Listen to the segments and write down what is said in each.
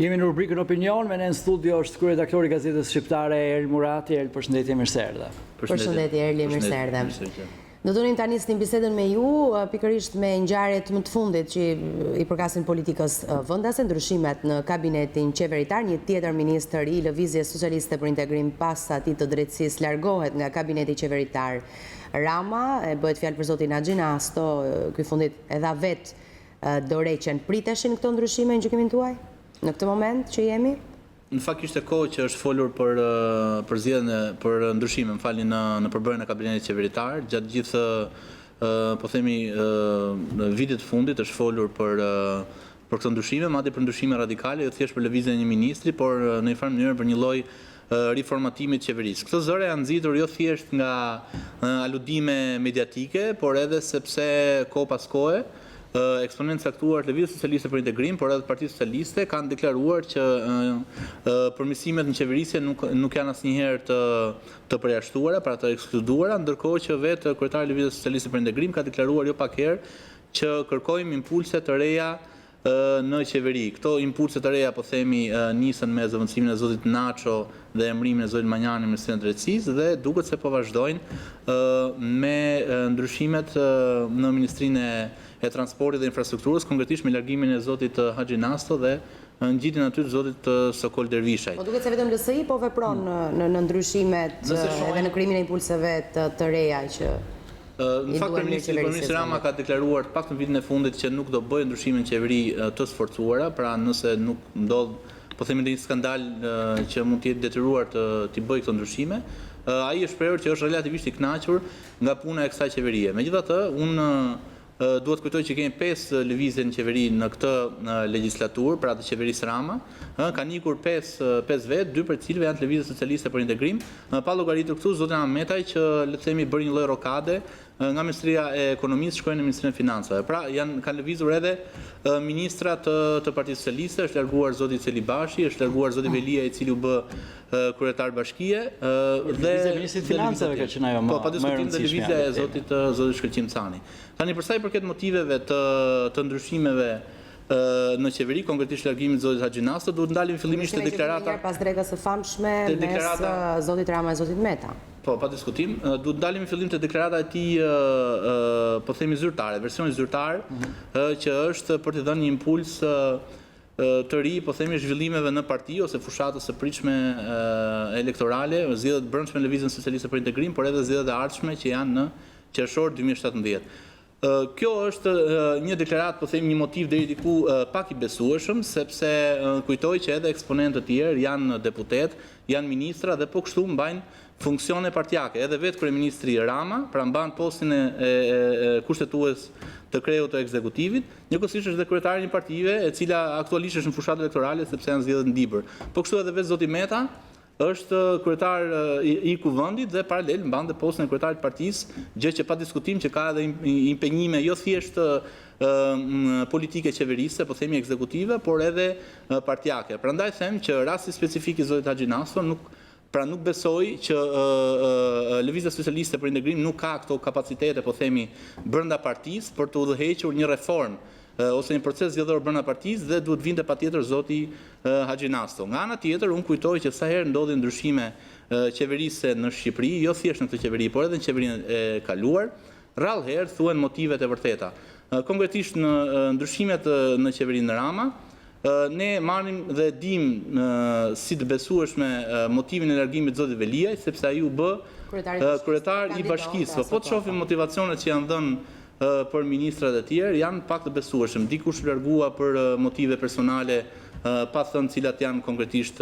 Jemi në rubrikën Opinion, me në studio është kryeredaktori i Gazetës Shqiptare Erli Murati. Erli, përshëndetje, mirë se erdhe. Përshëndetje Erli, mirë se erdhe. Do donim ta nisnim bisedën me ju, pikërisht me ngjarjet më të fundit që i përkasin politikës vendase, ndryshimet në kabinetin qeveritar. Një tjetër ministër i Lëvizjes Socialiste për Integrim pas atij të drejtësisë largohet nga kabineti qeveritar Rama, bëhet fjalë për zotin Haxhinasto, ky fundit edha vet dorëqen. Priteshin këto ndryshime në gjykimin tuaj në këtë moment që jemi? Në fakt ishte kohë që është folur për zgjedhjen për ndryshime, më falni, në përbërjen e kabinetit qeveritar. Gjatë gjithë po themi vitit të fundit është folur për këto ndryshime, madje për ndryshime radikale, jo thjesht për lëvizjen e një ministri, por në një farë mënyrë për një lloj riformatimit qeverisë. Këto zëre janë nxitur jo thjesht nga aludime mediatike, por edhe sepse kohë pas kohe eksponentë caktuar të Lëvizjes Socialiste për Integrim, por edhe Partisë Socialiste kanë deklaruar që përmirësimet në qeverisje nuk janë asnjëherë të përjashtuara, pra të ekskluduara, ndërkohë që vetë kryetari i Lëvizjes Socialiste për Integrim ka deklaruar jo pak herë që kërkojmë impulse të reja në qeveri. Këto impulse të reja, po themi, nisën me zëvendësimin e zotit Nacho dhe emërimin e zotit Manjani në Ministrinë e Drejtësisë dhe duket se po vazhdojnë me ndryshimet në Ministrinë e Transportit dhe Infrastrukturës, konkretisht me largimin e zotit Haxhinasto dhe ngjitjen aty të zotit Sokol Dervishaj. Po duket se vetëm LSI po vepron në ndryshimet edhe në krijimin e impulseve të reja që në fakt Kryeministri Rama ka deklaruar të paktën vitin e fundit që nuk do bëjë ndryshime në qeveri të sforcuara, pra nëse nuk ndodh, po themi, një skandal që mund të jetë detyruar të bëjë këto ndryshime, ai është shprehur që është relativisht i kënaqur nga puna e kësaj qeverie. Megjithatë, unë duhet kujtoj që kemi 5 lëvizje në qeveri në këtë legjislaturë, pra të qeverisë Rama. Kanë ikur 5 vetë, 2 për cilëve janë të Lëvizjes Socialiste për Integrim. Pa llogaritur këtu zotin Ahmetaj që le të themi bëri një lloj rokade nga Ministria e Ekonomisë shkojnë në Ministrinë e Financave. Pra kanë lëvizur edhe ministra të Partisë Socialiste, është larguar zoti Celibashi, është larguar zoti Velia i cili u bë kryetar bashkie dhe Ministri i Financave ka qenë ajo më. Po, pa diskutim dhe lëvizja e zotit Shkëlqim Cani. Tani për sa i përket motiveve të ndryshimeve në qeveri, konkretisht largimit të zotit Haxhinasto, duhet ndalim fillimisht te deklarata pas drekës së famshme mes zotit Rama e zotit Meta. Po, pa diskutim, duhet ndalim fillim te deklarata e tij, po themi zyrtare, versioni zyrtar, që është për të dhënë një impuls të ri, po themi, zhvillimeve në parti ose fushatës së pritshme elektorale, zgjedhjet brendshme në Lëvizjen Socialiste për Integrim, por edhe zgjedhjet e ardhshme që janë në qershor 2017. Kjo është një deklaratë, po themi, një motiv deri diku pak i besueshëm, sepse kujtoj që edhe eksponentë të tjerë janë deputet, janë ministra dhe po kështu mbajnë funksione partijake. Edhe vetë kryeministri Rama, pra mban postin e kushtetues të kreut të ekzekutivit, njëkohësisht është dhe kryetari një partive e cila aktualisht është në fushatë elektorale sepse janë zgjedhjet në Dibër. Po kështu edhe vetë zoti Meta është kryetar i kuvendit dhe paralel mban dhe postin e kryetarit të partisë, gjë që pa diskutim që ka edhe impenjime jo thjesht politike qeverisë, po themi ekzekutive, por edhe partijake. Prandaj them që rasti specifik i zotit Haxhinasto nuk besoj që Lëvizja Socialiste për Integrim nuk ka këto kapacitete, po themi, brenda partisë për të udhëhequr një reformë ose një proces zgjedhor brenda partisë dhe duhet vinte patjetër zoti Haxhinasto. Nga ana tjetër, unë kujtoj që sa herë ndodhin ndryshime qeverisë në Shqipëri, jo thjesht në këtë qeveri, por edhe në qeverinë e kaluar, rrallëherë thuhen motivet e vërteta. Konkretisht në ndryshimet në qeverinë Rama, ne marrim dhe dim si të besueshme motivin e largimit të zotit Veliaj, sepse ai u bë kryetar i bashkisë. Po të shohim motivacionet që janë dhënë për ministrat e tjerë, janë pak të besueshëm. Dikush largua për motive personale, pa thënë cilat janë konkretisht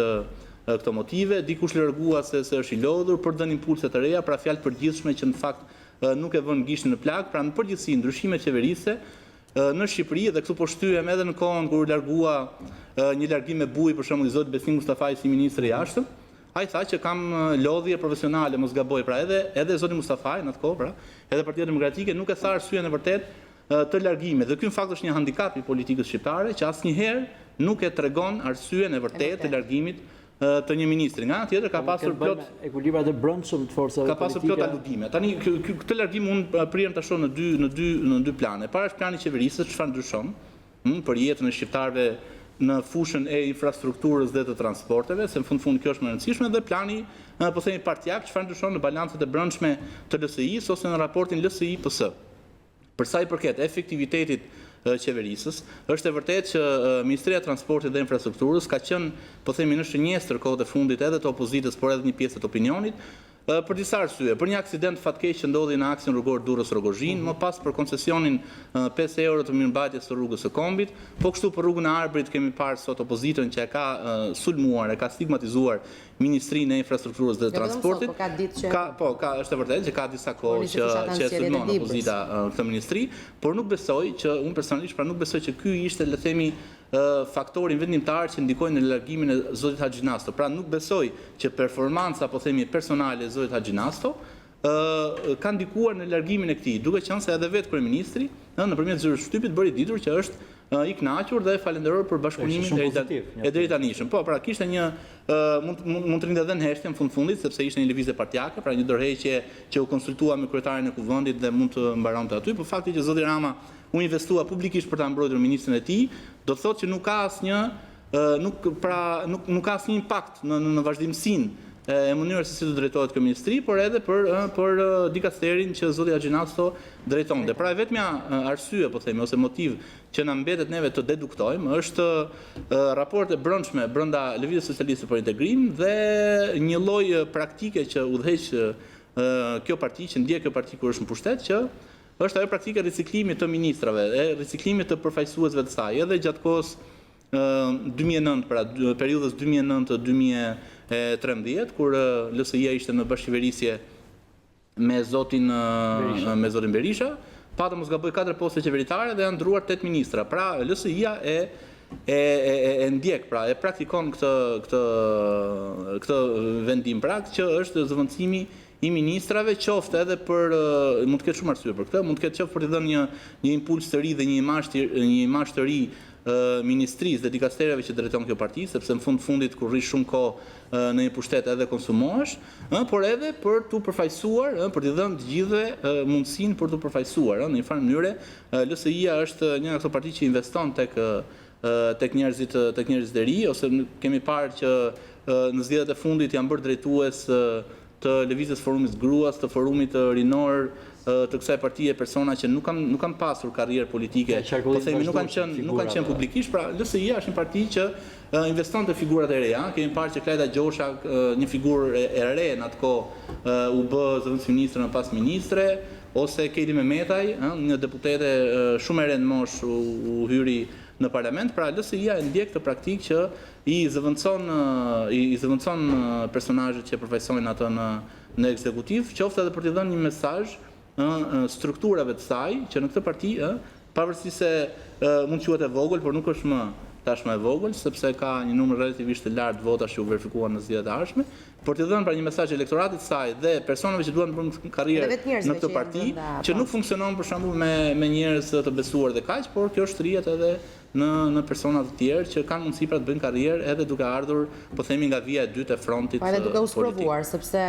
këto motive, dikush largua se është i lodhur për dhënë impulse të reja, pra fjalë përgjithshme që në fakt nuk e vën gishtin në plak, pra në përgjithësi ndryshimet qeverisë në Shqipëri, dhe këtu po shtyhem edhe në kohën kur largua një largim me buj, për shembull i zotit Besnik Mustafaj si ministri i jashtëm. Ai tha që kam lodhje profesionale, mos gaboj, pra edhe zoti Mustafaj në atë kohë, pra edhe Partia Demokratike nuk e tha arsyeën e vërtet të largimit. Dhe ky në fakt është një handikap i politikës shqiptare që asnjëherë nuk e tregon arsyeën e vërtet të largimit të një ministri. Nga ana tjetër ka pasur plot ekuilibrat e brendshëm të forcave politike. Ka pasur plot aludime. Tani këtë largim unë prirem ta shoh në dy plane. Para është plani i qeverisë, çfarë ndryshon për jetën e shqiptarëve në fushën e infrastrukturës dhe të transporteve, se në fund kjo është më rëndësishme, dhe plani po themi partijak, çfarë ndryshon në balancet e brendshme të LSI-s ose në raportin LSI-PS. Për sa i përket efektivitetit qeverisës, është e vërtet që Ministria e Transportit dhe Infrastrukturës ka qenë, po themi, në shënjestër kohët e fundit edhe të opozitës, por edhe një pjesë të opinionit, për disa arsye, për një aksident fatkeq që ndodhi në aksin rrugor Durrës-Rogozhin, më pas për koncesionin 5 euro të mirëmbajtjes së rrugës së Kombit, po kështu për rrugën e Arbrit kemi parë sot opozitën që e ka sulmuar, e ka stigmatizuar Ministrinë e Infrastrukturës dhe Transportit. Është e vërtetë që ka disa kohë që e sulmon opozita këtë ministri, por nuk besoj që unë personalisht nuk besoj që ky ishte, le të themi, faktorin vendimtar që ndikojnë në largimin e zotit Haxhinasto. Pra nuk besoj që performanca, po themi, personale e zotit Haxhinasto ka ndikuar në largimin e këtij, duke qenë se edhe vetë kryeministri nëpërmjet zyrshtypit bëri ditur që është i kënaqur dhe falenderoj për bashkëpunimin e deri tanishëm. Po, pra kishte një mund të rinde edhe në heshtje në fundit, sepse ishte një lëvizje partijake, pra një dorëheqje që u konsultua me kryetarin e kuvendit dhe mund të mbaronte aty, por fakti që zoti Rama u investua publikisht për ta mbrojtur ministrin e tij, do të thotë që nuk ka asnjë impakt në vazhdimsinë e mënyrës se si të drejtohet kjo ministri, por edhe për dikasterin që zoti Haxhinasto drejtonte. Pra vetmja arsye, po themi, ose motiv që na mbetet neve të deduktojmë është raporte brendshme brenda Lëvizjes Socialiste për Integrim dhe një lloj praktike që udhëheq kjo parti, që ndjek kjo parti kur është në pushtet, që është ajo praktike riciklimit të ministrave, e riciklimit të përfaqësuesve të saj, edhe gjatë kohës 2009, pra periudhës 2009-2013, kur LSI-ja ishte në bashkëqeverisje me zotin Berisha, pata mos gaboj 4 poste qeveritare dhe janë ndruar 8 ministra. Pra LSI-ja e ndjek, pra e praktikon këtë vendim, pra që është zëvendësimi i ministrave, qoftë edhe për, mund të ketë shumë arsye për këtë, mund të ketë qoftë për të dhënë një impuls të ri dhe një imazh të ri ministrisë dhe dikastereve që drejton kjo parti, sepse në fundit kur rrish shumë kohë në një pushtet edhe konsumohesh, por edhe për të përfaqësuar, për të dhënë të gjithëve mundësinë për të përfaqësuar, në një farë mënyre. LSI-ja është një nga ato parti që investon tek njerëzit e ri, ose kemi parë që në zgjedhjet e fundit janë bërë drejtues të lëvizjes forumit gruas, të forumit rinor, të kësaj partie persona që nuk kanë pasur karrierë politike, po themi nuk kanë qenë publikisht, pra LSI-ja është një parti që investon të figurat e reja. Kemi parë që Klajda Gjosha, një figurë e re në atë kohë, u bë zëvendësministre në pas ministre, ose Kedi Mehmetaj, një deputete shumë e re në moshë u hyri në parlament. Pra LSI-ja e ndjek këtë praktikë që i zëvendëson personazhet që përfaqësojnë atë në ekzekutiv, qoftë edhe për t'i dhënë një mesazh strukturave të saj që në këtë parti, pavarësisht se mund të quhet e vogël, por nuk është më tashmë e vogël, sepse ka një numër relativisht të lartë votash që u verifikuan në zgjedhjet e ardhshme, por t'i dhënë pra një mesazh elektoratit të saj dhe personave që duan të bëjnë karrierë në këtë parti, që nuk funksionon për shembull me njerëz të besuar dhe kaq, por kjo shtrihet edhe në persona të tjerë që kanë mundësi pra të bëjnë karrierë edhe duke ardhur, po themi, nga vija e dytë e frontit politik. Edhe duke u sprovuar, sepse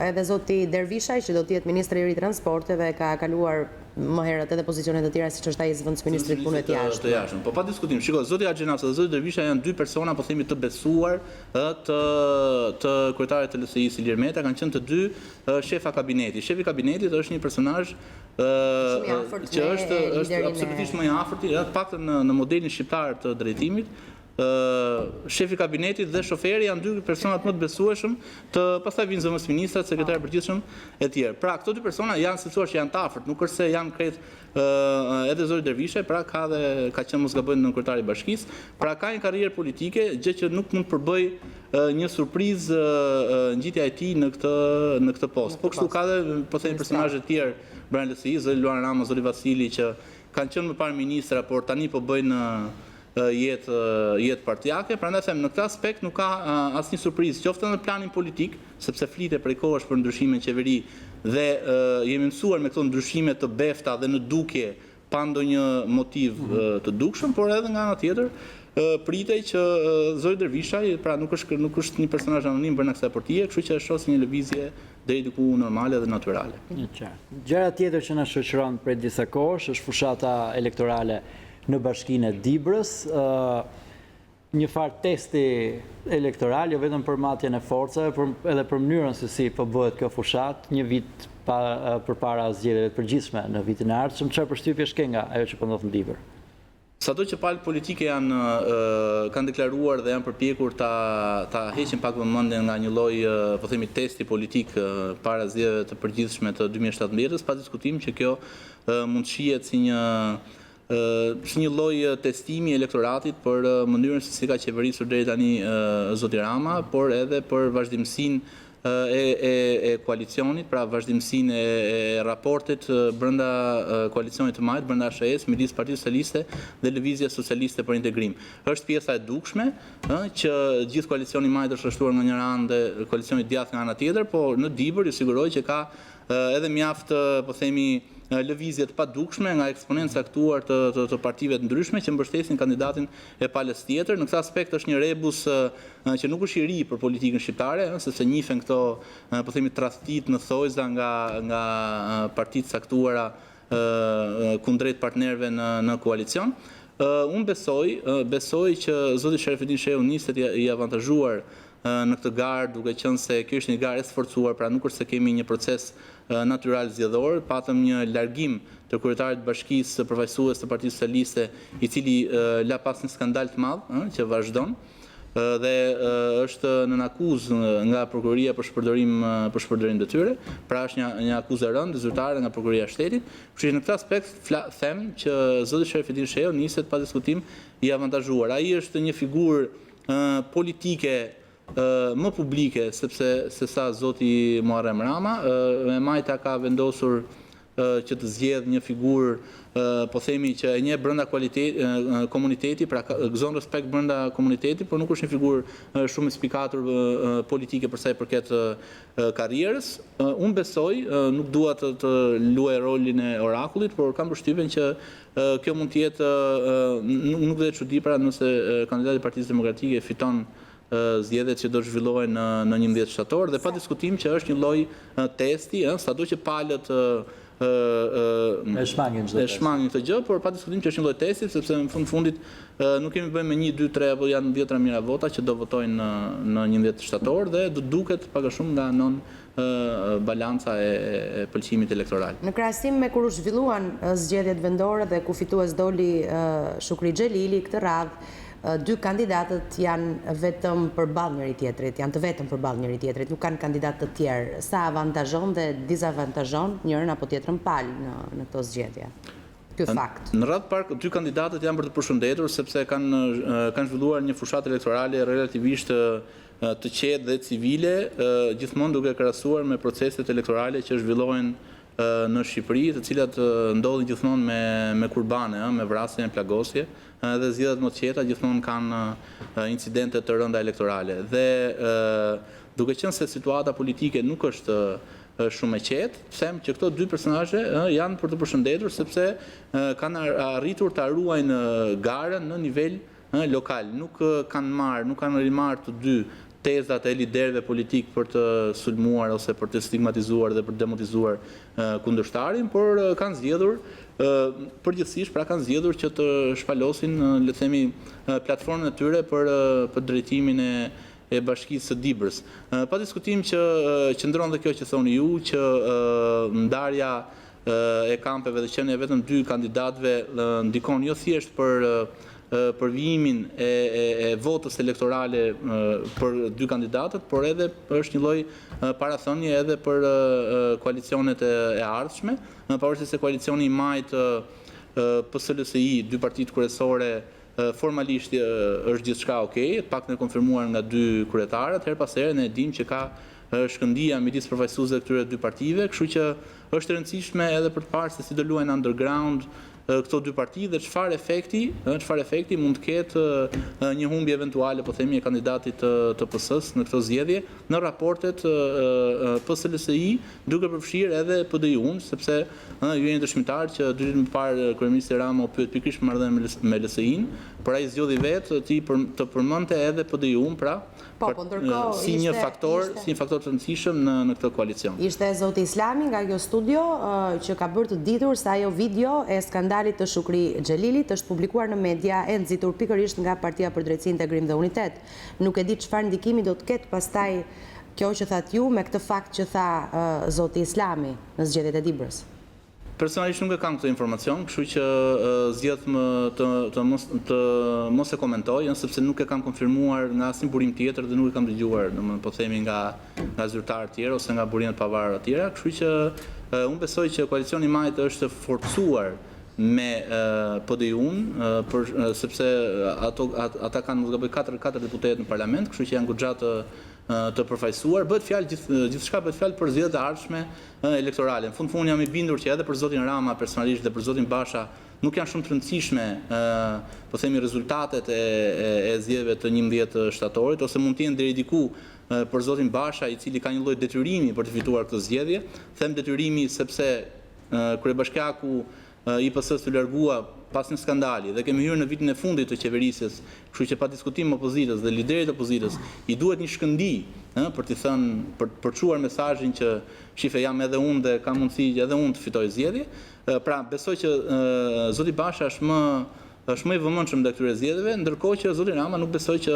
edhe zoti Dervishaj, që do të jetë ministri i ri i transporteve, ka kaluar më herët edhe pozicione të tjera, siç është ai zëvendësministri i punëve të jashtme. Po pa diskutim. Shikoj, zoti Haxhinasto dhe zoti Dervishaj janë dy persona, po themi, të besuar të kryetarit të LSI-s Ilir Meta, kanë qenë të dy shefa kabineti. Shefi i kabinetit është një personazh që është absolutisht më i afërt, të paktën në modelin shqiptar të drejtimit. Shefi i kabinetit dhe shoferi janë dy personat më të besueshëm, pastaj vinë zëvendësministrat, sekretarë e përgjithshëm e tjerë. Pra këto dy persona janë si thua që janë të afërt, nuk është se janë krejt edhe zoti Dervishaj, pra ka qenë mos gabojnë në kryetari i bashkisë, pra ka një karrierë politike, gjë që nuk mund të përbëj një surprizë ngjitja e tij në këtë post. Po kështu ka edhe po themi personazhe të tjerë brenda LSI-s, zoti Luan Rama, zoti Vasili, që kanë qenë më parë ministra, por tani po bëjnë jetë partijake. Prandaj them, në këtë aspekt nuk ka asnjë surprizë, qoftë në planin politik, sepse flitet prej kohësh për ndryshime në qeveri dhe jemi mësuar me këto ndryshime të befta dhe në dukje pa ndonjë motiv të dukshëm, por edhe nga ana tjetër pritej që zoti Dervishaj, pra nuk është një personazh anonim brenda kësaj partie, kështu që është një lëvizje deri diku normale dhe natyrale. Gjëra tjetër që na shoqëron prej disa kohësh është fushata elektorale në bashkinë e Dibrës. një farë testi elektoral, jo vetëm për matjen e forcave, edhe për mënyrën se si po bëhet kjo fushat, një vit përpara zgjedhjeve të përgjithshme në vitin e ardhshëm, çfarë përshtypjesh ke nga ajo që po ndodh në Libër? Sado që palët politike kanë deklaruar dhe janë përpjekur ta heqin pak vëmendjen nga një lloj, po themi, testi politik para zgjedhjeve të përgjithshme të 2017-s, pa diskutim që kjo mund të shihet si një lloj testimi elektoratit për mënyrën se si ka qeverisur deri tani zoti Rama, por edhe për vazhdimsinë e koalicionit, pra vazhdimsinë e raportit brenda koalicionit të majtë, brenda SHE-s, midis Partisë Socialiste dhe Lëvizjes Socialiste për Integrim. Është pjesa e dukshme që gjithë koalicioni i majtë është shtuar nga njëra anë dhe koalicioni djathtë nga ana tjetër, por në Dibër ju siguroj që ka edhe mjaft, po themi, lëvizje të padukshme nga eksponentë caktuar të partive të ndryshme që mbështesin kandidatin e palës tjetër. Në këtë aspekt është një rebus që nuk është i ri për politikën shqiptare, sepse njihen këto, po themi, tradhtit në thojza nga partitë caktuara kundrejt partnerëve në koalicion. Unë besoj që zoti Sharafedin Shehu niset i avantazhuar në këtë garë, duke qenë se kjo është një garë e sforcuar, pra nuk është se kemi një proces natyral zgjedhor, patëm një largim të kryetarit të bashkisë përfaqësues të Partisë Socialiste, i cili la pas një skandal të madh që vazhdon dhe është nën akuzë nga prokuroria për shpërdorim detyre, pra është një akuzë e rëndë zyrtare nga prokuroria e shtetit. Kështu që në këtë aspekt them që zoti Sharafedin Shehu niset pa diskutim i avantazhuar. Ai është një figurë politike më publike se sa zoti Muharrem Rama, me majta ka vendosur që të zgjedh një figurë, po themi, që e njeh brenda komuniteti, pra gëzon respekt brenda komuniteti, por nuk është një figurë shumë e spikatur politike për sa i përket karrierës. Unë besoj, nuk dua të luaj rolin e orakullit, por kam përshtypjen që kjo mund të jetë, nuk do të çudi pra nëse kandidati i Partisë Demokratike fiton zgjedhjet që do të zhvillohen në 11 shtator, dhe pa diskutim që është një lloj testi, sado që palët e shmangin këtë gjë, por pa diskutim që është një lloj testi, sepse në fundit nuk kemi bëjmë me 1, 2, 3 apo janë 10 mijëra vota që do votojnë në 11 shtator dhe do duket pak a shumë nga balanca e pëlqimit elektoral. Në krahasim me kur u zhvilluan zgjedhjet vendore dhe ku fitues doli Shukri Xhelili, këtë radhë dy kandidatët janë vetëm përballë njëri tjetrit, janë të vetëm përballë njëri tjetrit, nuk kanë kandidatë të tjerë. Sa avantazhon dhe dizavantazhon njërin apo tjetrën palë në këto zgjedhje? Ky fakt. Në radhë parë, dy kandidatët janë për të përshëndetur sepse kanë zhvilluar një fushatë elektorale relativisht të qetë dhe civile, gjithmonë duke krahasuar me proceset elektorale që zhvillohen në Shqipëri, të cilat ndodhin gjithmonë me kurbane, me vrasje, me plagosje, dhe zgjedhjet më të qeta gjithmonë kanë incidente të rënda elektorale. Dhe duke qenë se situata politike nuk është shumë e qetë, them që këto dy personazhe janë për të përshëndetur sepse kanë arritur ta ruajnë garën në nivel lokal. Nuk kanë rimarrë të dy tezat e liderëve politik për të sulmuar ose për të stigmatizuar dhe për të demotizuar kundërshtarin, por kanë zgjedhur përgjithsisht, pra kanë zgjedhur që të shpalosin, le të themi, platformën e tyre për drejtimin e bashkisë së Dibrës. Pa diskutim që qëndron dhe kjo që thoni ju, që ndarja e kampeve dhe qenë vetëm dy kandidatëve ndikon jo thjesht për vijimin e votës elektorale për dy kandidatët, por edhe është një lloj parathënie edhe për koalicionet e ardhshme, pavarësisht se koalicioni i majtë PSLSI, dy partitë kryesore, formalisht është gjithçka okay, pak në konfirmuar nga dy kryetarët, her pas here ne dimë që ka shkëndija midis përfaqësuesve të këtyre dy partive, kështu që është e rëndësishme edhe për të parë se si do luajnë underground këto dy parti dhe çfarë efekti mund të ketë një humbje eventuale, po themi, e kandidatit të PS-s në këto zgjedhje në raportet PSLSI, duke përfshirë edhe PDI-un, sepse ju jeni dëshmitar që 2 ditë më parë kryeministri Rama u pyet pikërisht marrëdhënie me LSI-n, por ai zgjodhi vetë të përmendte edhe PDI-un, pra si një faktor të rëndësishëm në këtë koalicion. Ishte zoti Islami nga kjo studio që ka bërë të ditur se ajo video e skandalit skandalit të Shukri Xhelilit është publikuar në media e nxitur pikërisht nga Partia për Drejtësi, Integrim dhe Unitet. Nuk e di çfarë ndikimi do të ketë pastaj kjo që thatë ju me këtë fakt që tha zoti Islami në zgjedhjet e Dibrës. Personalisht nuk e kam këtë informacion, kështu që zgjedh më të mos e komentoj, sepse nuk e kam konfirmuar nga asnjë burim tjetër dhe nuk e kam dëgjuar, po themi nga zyrtarë të tjerë ose nga burimet pavarur të tjera, kështu që unë besoj që koalicioni i majt është forcuar me PDI-un, sepse ata kanë mos gaboj 4 deputetë në parlament, kështu që janë goxha të përfaqësuar. Bëhet fjalë gjithçka bëhet fjalë për zgjedhjet e ardhshme elektorale. Në fund jam i bindur që edhe për zotin Rama personalisht dhe për zotin Basha nuk janë shumë të rëndësishme, po themi, rezultatet e zgjedhjeve të 11 shtatorit, ose mund të jenë deri diku për zotin Basha, i cili ka një lloj detyrimi për të fituar këtë zgjedhje. Them detyrimi sepse kryebashkiaku i PS-s të largua pas një skandali dhe kemi hyrë në vitin e fundit të qeverisjes, kështu që pa diskutim opozitës dhe liderit e opozitës i duhet një shkëndi për t'i thënë, për çuar mesazhin që shife jam edhe unë dhe kam mundësi edhe unë të fitoj zgjedhje. Pra besoj që zoti Basha është më i vëmendshëm ndaj këtyre zgjedhjeve, ndërkohë që zoti Rama nuk besoj që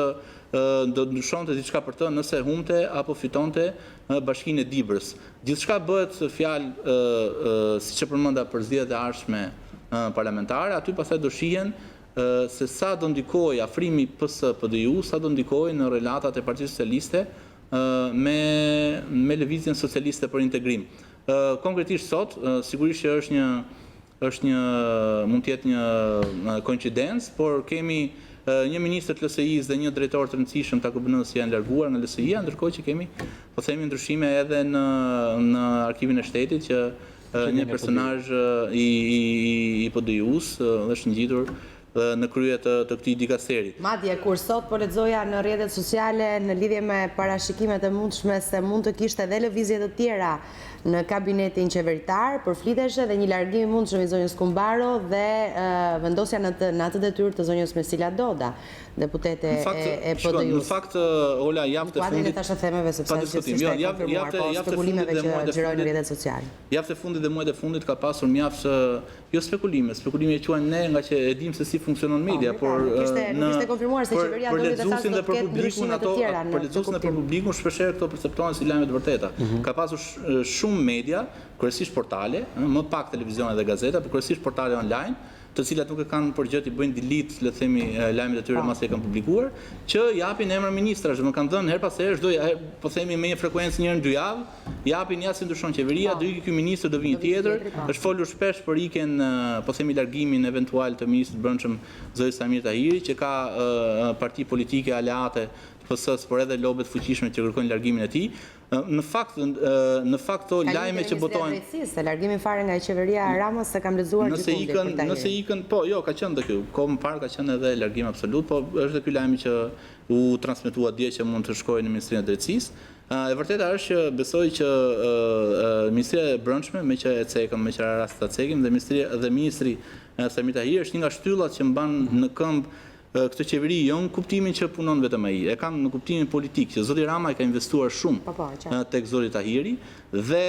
do të ndryshonte diçka për të nëse humte apo fitonte bashkinë e Dibrës. Gjithçka bëhet fjalë siç e përmenda për zgjedhjet e ardhshme parlamentare, aty pastaj do shihen se sa do ndikojë afrimi PS-PDI-u, sa do ndikojë në relatat e Partisë Socialiste me Lëvizjen Socialiste për Integrim. Konkretisht sot, sigurisht që mund të jetë një koincidencë, por kemi një ministër të LSI-s dhe një drejtor të rëndësishëm të AKB-n-s janë larguar nga LSI-a, ndërkohë që kemi, po themi, ndryshime edhe në Arkivin e Shtetit që një personazh i PDI-us është ngjitur në krye të këtij dikasteri. Madje kur sot po lexoja në rrjetet sociale në lidhje me parashikimet e mundshme se mund të kishte edhe lëvizje të tjera në kabinetin qeveritar, përfliteshe dhe një largim i mundshëm i zonjës Kumbaro dhe vendosja në atë detyrë të zonjës Mesila Doda, deputete e PDI-us. Në fakt, Ola, javë të fundit... tash themeve sepse spekulimeve që xhirojnë në rrjetet sociale. Javë të fundit dhe muajt e fundit ka pasur mjaft jo spekulime e quajnë ne nga që e dim se si funksionon media, por kishte konfirmuar se qeveria do të thashë do të ketë ndryshime të tjera në lexuesin dhe për publikun shpeshherë këto perceptohen si lajme të vërteta. Ka pasur shumë media, kryesisht portale, më pak televizione dhe gazeta, por kryesisht portale online, të cilat nuk e kanë përgjithë i bëjnë delete, le të themi, lajmet e tyre mbas e kanë publikuar, që japin emra ministrash, më kanë dhënë her pas here, po themi me një frekuencë një herë në 2 javë, japin ja si ndryshon qeveria, do ikë ky ministër, do vi një tjetër, është folur shpesh për ikjen, po themi, largimin eventual të ministrit brendshëm Zotit Samir Tahiri, që ka parti politike aleate PS-s, por edhe lobet fuqishme që kërkojnë largimin e tij. Në fakt to lajme që botojnë. Se largimi fare nga qeveria e Ramës se kam lexuar gjithmonë. Nëse ikën, po, jo, ka qenë edhe ky. Kohë më parë ka qenë edhe largim absolut, po është edhe ky lajmi që u transmetua dje që mund të shkojë në Ministrinë e Drejtësisë. E vërteta është që besoj që Ministria e Brendshme, me që e cekëm, me që rast ta cekim, dhe Ministri Samir Tahiri është një nga shtyllat që mban në këmbë këtë qeveri, jo në kuptimin që punon vetëm ai, e kam në kuptimin politik, që zoti Rama i ka investuar shumë tek zoti Tahiri dhe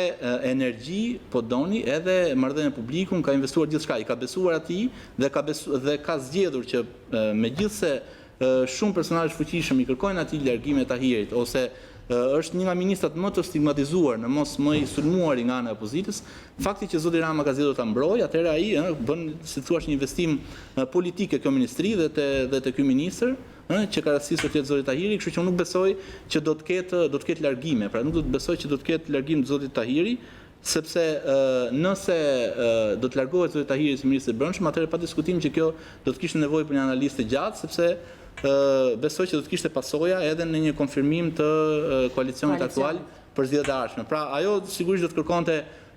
energji, po doni, edhe marrëdhënie publikun ka investuar gjithçka, i ka besuar atij dhe ka zgjedhur që megjithse shumë personazhe fuqishëm i kërkojnë atij largimin e Tahirit ose është një nga ministrat më të stigmatizuar, në mos më i sulmuari nga ana e opozitës, fakti që zoti Rama ka zgjedhur ta mbrojë, atëherë ai bën, si thua, një investim politik e kjo ministri dhe te ky ministër, që ka rastisur të jetë zoti Tahiri, kështu që unë nuk besoj që do të ketë largime, pra nuk do të besoj që do të ketë largim të zotit Tahiri, sepse nëse do të largohet zoti Tahiri si ministër i brendshëm, atëherë pa diskutim që kjo do të kishte nevojë për një analizë të gjatë, sepse besoj që do të kishte pasoja edhe në një konfirmim të koalicionit aktual për zgjedhjet e ardhshme. Pra, ajo sigurisht do të kërkonte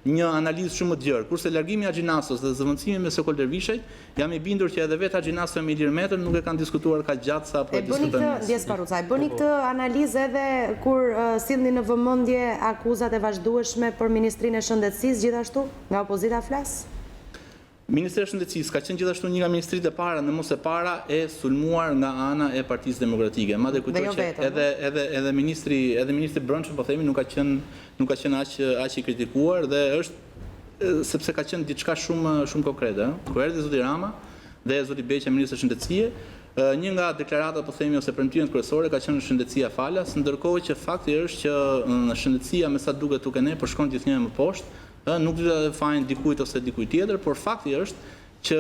një analizë shumë të gjerë. Kurse largimi i Haxhinasos dhe zëvendësimi me Sokol Dervishej, jam i bindur që edhe vetë Haxhinaso me Ilir Metën nuk e kanë diskutuar kaq gjatë sa po e diskutojnë. E bëni këtë analizë edhe kur sillni në vëmendje akuzat e vazhdueshme për Ministrinë e Shëndetësisë gjithashtu nga opozita flas? Ministria e Shëndetësisë ka qenë gjithashtu një nga ministritë e para, në mos e para, e sulmuar nga ana e Partisë Demokratike. Madje kujtoj që edhe ministri brendshëm, po themi, nuk ka qenë aq i kritikuar dhe është sepse ka qenë diçka shumë konkrete. Kur erdhi zoti Rama dhe zoti Beqa, ministri i shëndetësisë, një nga deklaratat po themi ose premtimet kryesore ka qenë shëndetësia falas, ndërkohë që fakti është që shëndetësia me sa duket tuk e ne përshkon gjithnjë më poshtë, nuk do të fajin dikujt ose dikujt tjetër, por fakti është që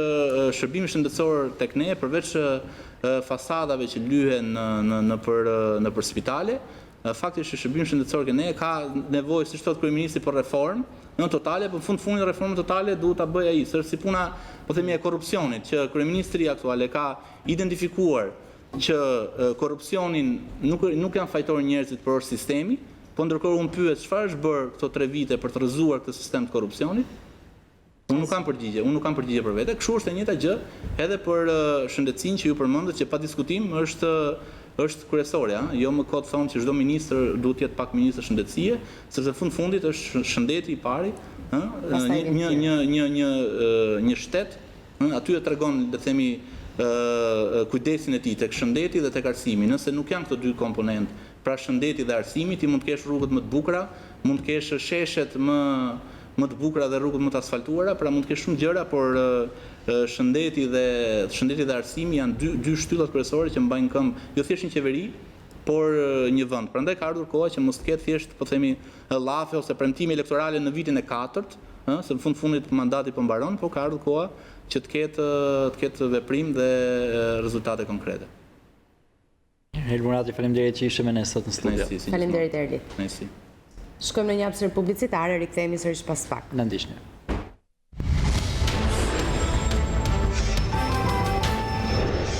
shërbimi shëndetësor tek ne përveç fasadave që lyhen nëpër spitale, fakti është që shërbimi shëndetësor tek ne ka nevojë, siç thotë kryeministri, për reformë në totale, por në fundit reformën totale duhet ta bëjë ai, është si puna, po themi, e korrupsionit, që kryeministri aktual e ka identifikuar që korrupsionin nuk janë fajtor njerëzit, por është sistemi, po ndërkohë unë pyet çfarë është bërë këto 3 vite për të rrëzuar këtë sistem të korrupsionit. Unë nuk kam përgjigje për vete. Kështu është e njëjta gjë edhe për shëndetësinë që ju përmendët, që pa diskutim është kryesore, jo më kot thonë që çdo ministër duhet të jetë pak ministër shëndetësie, sepse fundit është shëndeti i pari, një shtet, aty e tregon, le të themi, kujdesin e tij tek shëndeti dhe tek arsimi. Nëse nuk janë këto 2 komponentë, pra shëndeti dhe arsimi, ti mund të kesh rrugët më të bukura, mund të kesh sheshet më të bukura dhe rrugët më të asfaltuara, pra mund të kesh shumë gjëra, por shëndeti dhe arsimi janë dy shtyllat kryesore që mbajnë këmbë jo thjesht një qeveri, por një vend. Prandaj ka ardhur koha që mos të ketë thjesht, po themi, llafe ose premtime elektorale në vitin e 4, se në fundit mandati po mbaron, por ka ardhur koha që të ketë veprim dhe rezultate konkrete. Helmurati, faleminderit që ishe me ne sot në studio. Faleminderit Erli. Nësi. Shkojmë në një hapësirë publicitare, rikthehemi sërish pas pak. Na ndiqni.